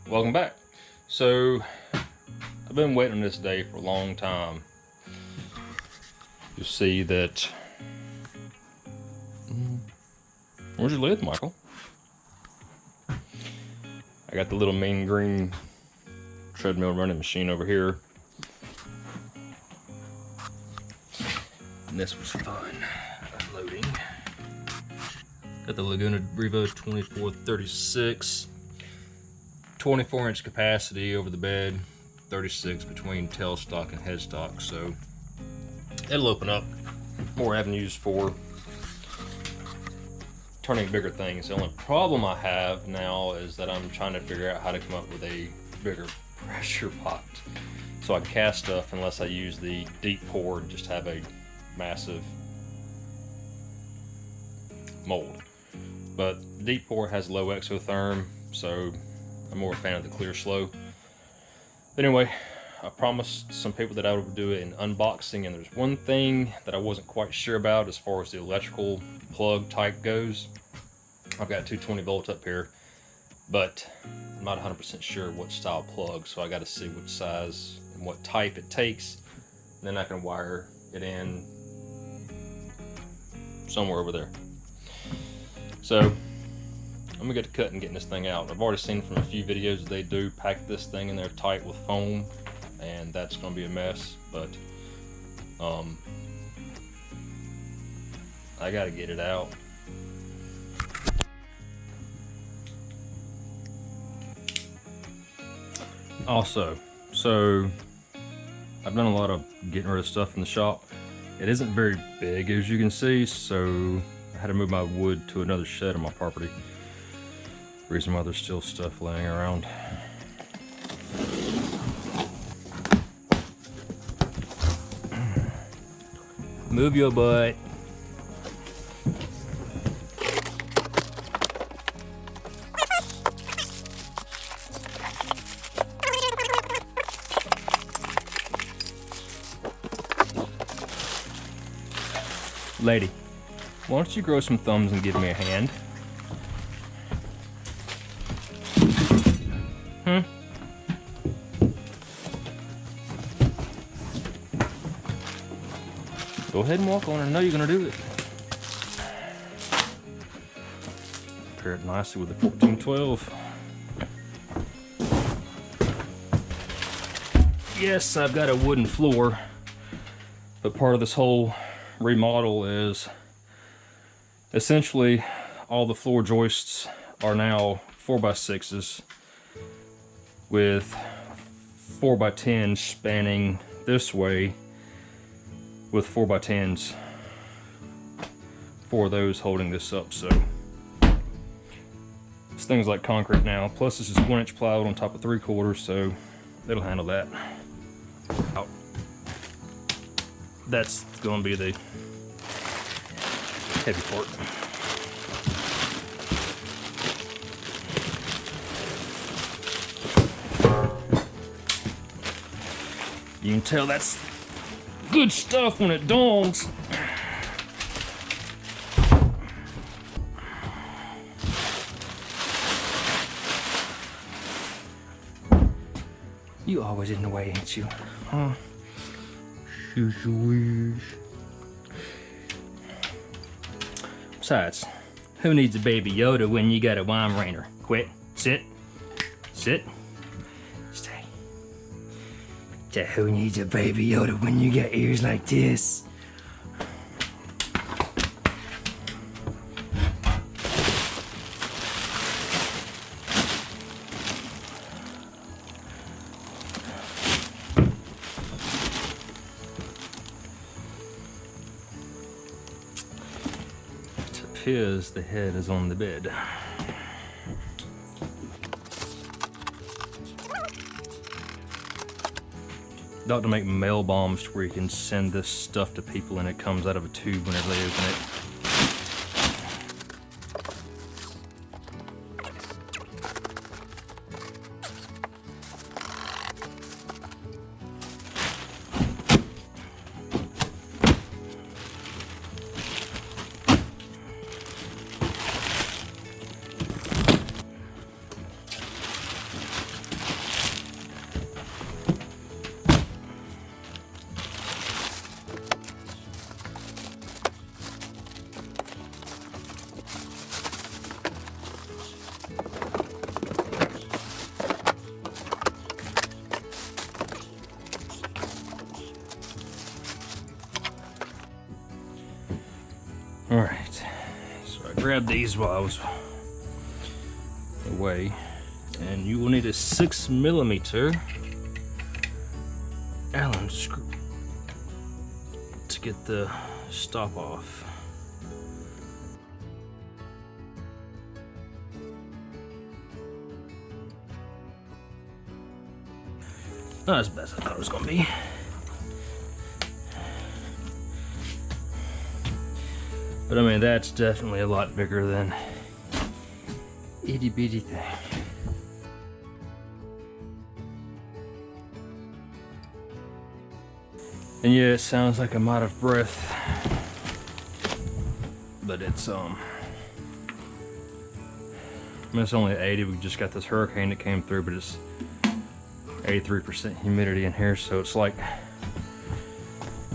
Welcome back. So I've been waiting on this day for a long time. You'll see that. Where's your lid, Michael? I got the little mean green treadmill running machine over here. And this was fun unloading. Got the Laguna Lathe 2436. 24-inch capacity over the bed, 36 between tailstock and headstock, so it'll open up more avenues for turning bigger things. The only problem I have now is that I'm trying to figure out how to come up with a bigger pressure pot so I can cast stuff unless I use the deep pour and just have a massive mold. But the deep pour has low exotherm, so I'm more a fan of the clear slow. But anyway, I promised some people that I would do it in unboxing, and there's one thing that I wasn't quite sure about as far as the electrical plug type goes. I've got 220 volt up here, but I'm not 100% sure what style plug, so I got to see which size and what type it takes. And then I can wire it in somewhere over there. So I'm gonna get to cutting, getting this thing out. I've already seen from a few videos that they do pack this thing in there tight with foam, and that's gonna be a mess, but I gotta get it out. Also, so I've done a lot of getting rid of stuff in the shop. It isn't very big, as you can see, so I had to move my wood to another shed on my property. Reason why there's still stuff laying around. Move your butt. Lady, why don't you grow some thumbs and give me a hand? Go ahead and walk on. I know you're gonna do it. Pair it nicely with the 1412. Yes, I've got a wooden floor, but part of this whole remodel is essentially all the floor joists are now 4x6s with 4x10s spanning this way, with 4x10s, 4 of those holding this up. So this thing's like concrete now. Plus this is 1-inch plywood on top of 3/4, so it'll handle that. Out. That's gonna be the heavy part. You can tell that's good stuff when it dawns. You always in the way, ain't you? Huh? Besides, who needs a baby Yoda when you got a Weimaraner? Quit. Sit. Sit. Stay. Who needs a baby Yoda when you got ears like this? It appears the head is on the bed. About to make mail bombs where you can send this stuff to people and it comes out of a tube whenever they open it. grab these while I was away, and you will need a 6mm Allen screw to get the stop off. Not as bad as I thought it was going to be. But I mean, that's definitely a lot bigger than itty bitty thing. And yeah, it sounds like I'm out of breath, but it's I mean, it's only 80. We just got this hurricane that came through, but it's 83% humidity in here, so it's like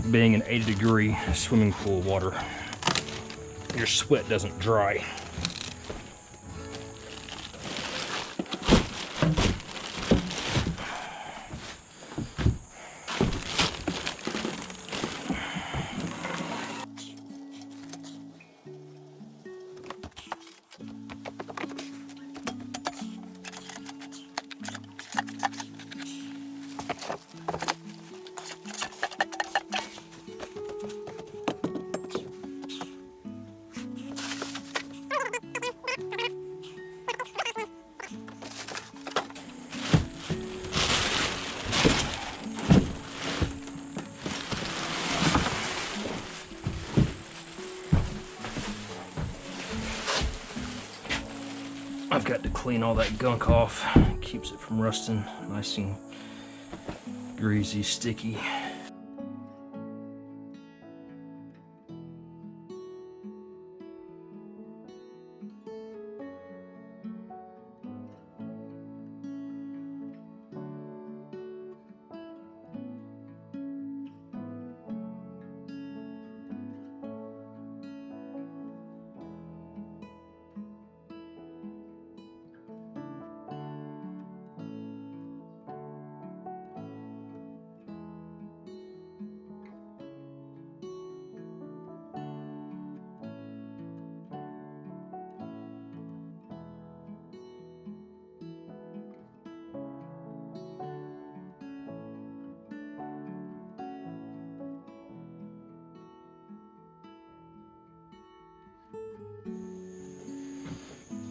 being in 80-degree swimming pool water. Your sweat doesn't dry. I've got to clean all that gunk off. Keeps it from rusting. Nice and greasy, sticky.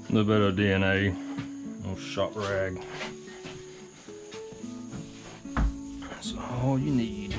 A little bit of DNA, a little shop rag. That's all you need.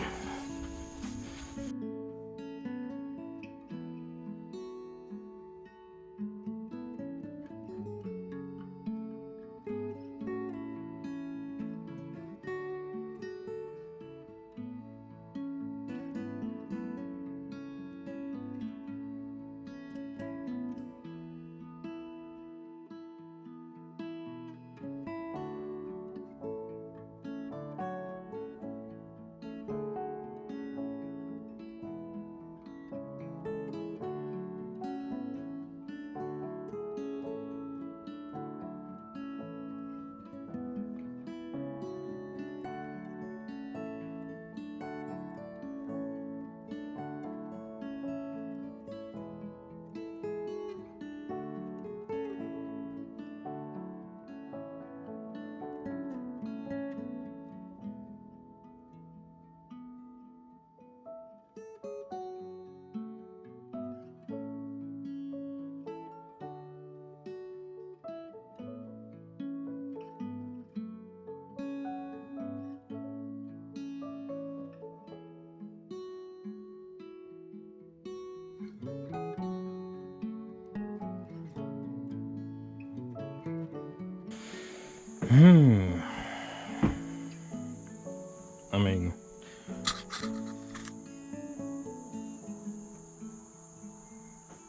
I mean,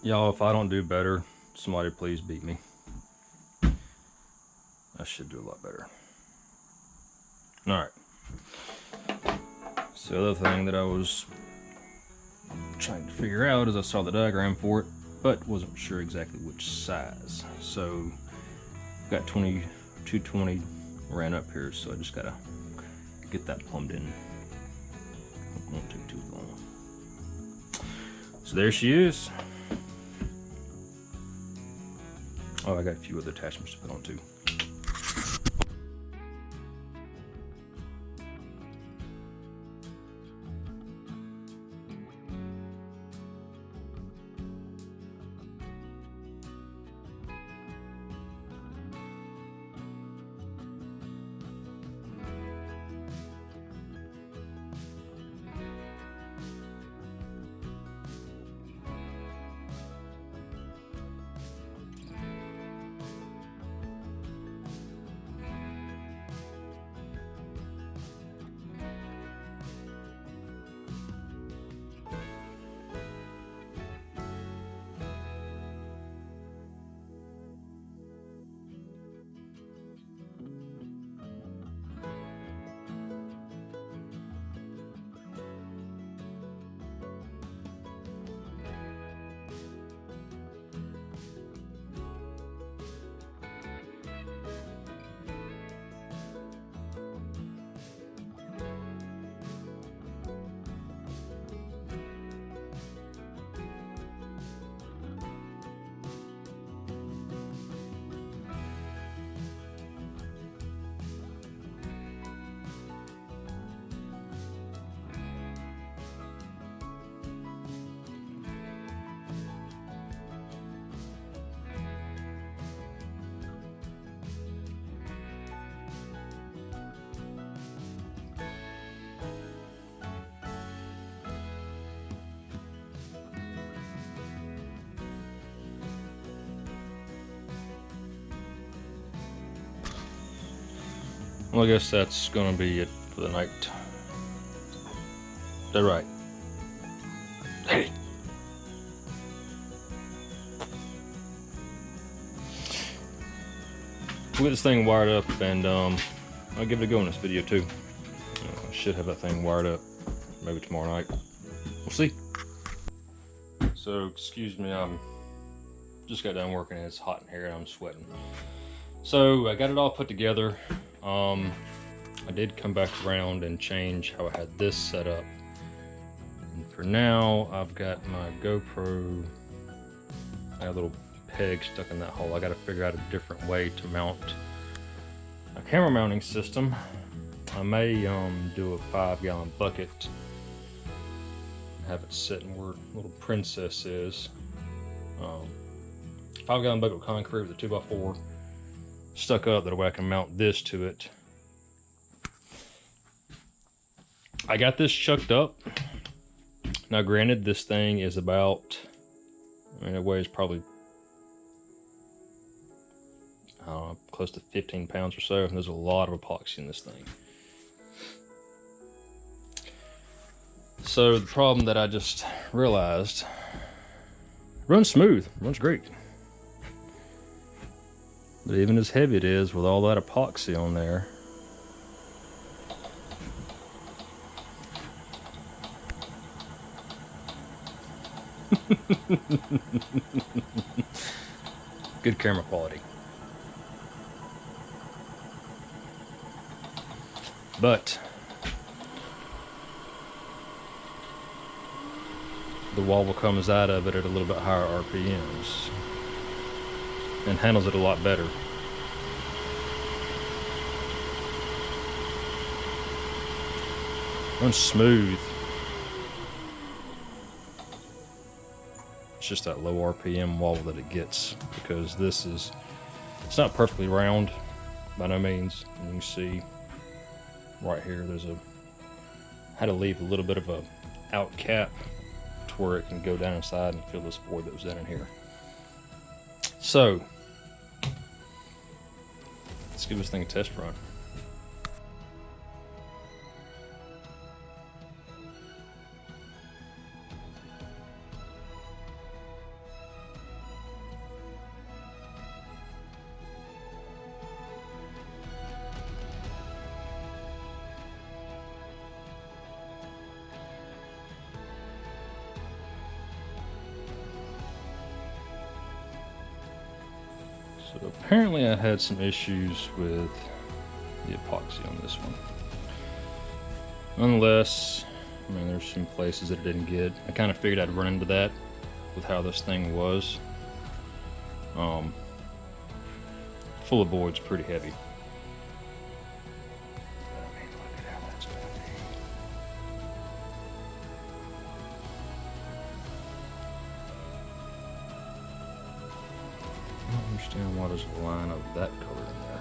y'all, if I don't do better, somebody please beat me. I should do a lot better. Alright. So the other thing that I was trying to figure out is I saw the diagram for it, but wasn't sure exactly which size. So got 220 ran up here, so I just gotta get that plumbed in. It won't take too long. So there she is. Oh, I got a few other attachments to put on too. Well, I guess that's gonna be it for the night. Is that right? Hey! We'll get this thing wired up, and I'll give it a go in this video too. I should have that thing wired up maybe tomorrow night. We'll see. So, excuse me, I'm just got done working and it's hot in here and I'm sweating. So, I got it all put together. I did come back around and change how I had this set up. And for now, I've got my GoPro, I got a little peg stuck in that hole. I got to figure out a different way to mount a camera mounting system. I may do a 5-gallon bucket and have it sitting where little Princess is. 5-gallon bucket of concrete with a 2x4 stuck up, that way I can mount this to it. I got this chucked up. Now granted, this thing is about, I mean, it weighs probably, I don't know, close to 15 pounds or so, and there's a lot of epoxy in this thing. So the problem that I just realized, runs smooth, runs great. But even as heavy it is with all that epoxy on there, good camera quality. But the wobble comes out of it at a little bit higher RPMs and handles it a lot better. Runs smooth. It's just that low RPM wobble that it gets, because this is, it's not perfectly round by no means. And you can see right here, there's a, had to leave a little bit of a out cap to where it can go down inside and fill this void that was down in here. So let's give this thing a test run. So apparently I had some issues with the epoxy on this one. Nonetheless, I mean, there's some places that it didn't get. I kind of figured I'd run into that with how this thing was. full of board's pretty heavy. I mean, look at how that's gonna be. I don't understand why there's a line of that color in there.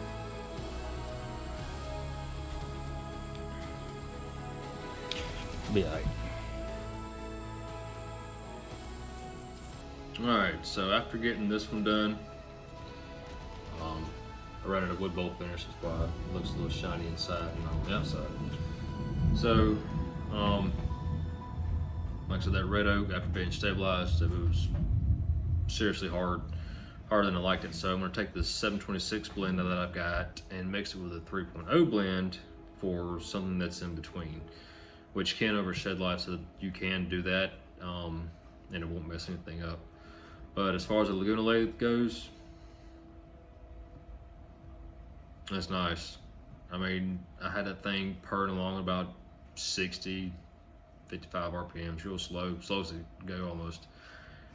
Be alright. Alright, so after getting this one done, I ran out of wood bowl finish, that's why it looks a little shiny inside and on the outside. So, like I said, that red oak, after being stabilized, it was seriously hard, harder than I liked it. So I'm going to take this 726 blend that I've got and mix it with a 3.0 blend for something that's in between, which can overshed life, so you can do that, and it won't mess anything up. But as far as the Laguna Lathe goes, that's nice. I mean, I had that thing purring along about 60, 55 RPMs, real slow, slow as it go almost.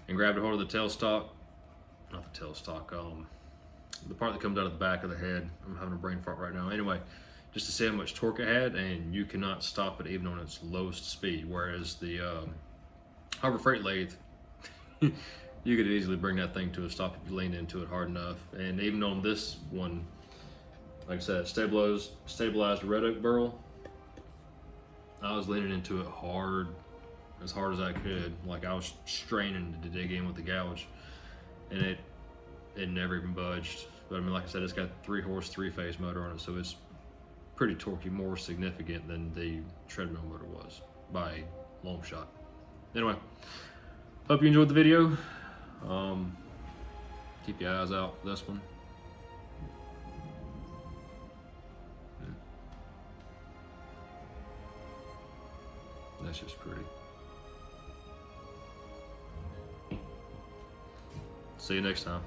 And grabbed a hold of the tailstock, not the tailstock, the part that comes out of the back of the head. I'm having a brain fart right now. Anyway, just to see how much torque it had, and you cannot stop it even on its lowest speed. Whereas the Harbor Freight lathe, you could easily bring that thing to a stop if you leaned into it hard enough. And even on this one, like I said, stabilized red oak burl, I was leaning into it hard, as hard as I could. Like I was straining to dig in with the gouge, and it never even budged. But I mean, like I said, it's got 3-horse, 3-phase motor on it, so it's pretty torquey, more significant than the treadmill motor was by a long shot. Anyway, hope you enjoyed the video. Keep your eyes out for this one. That's just pretty. See you next time.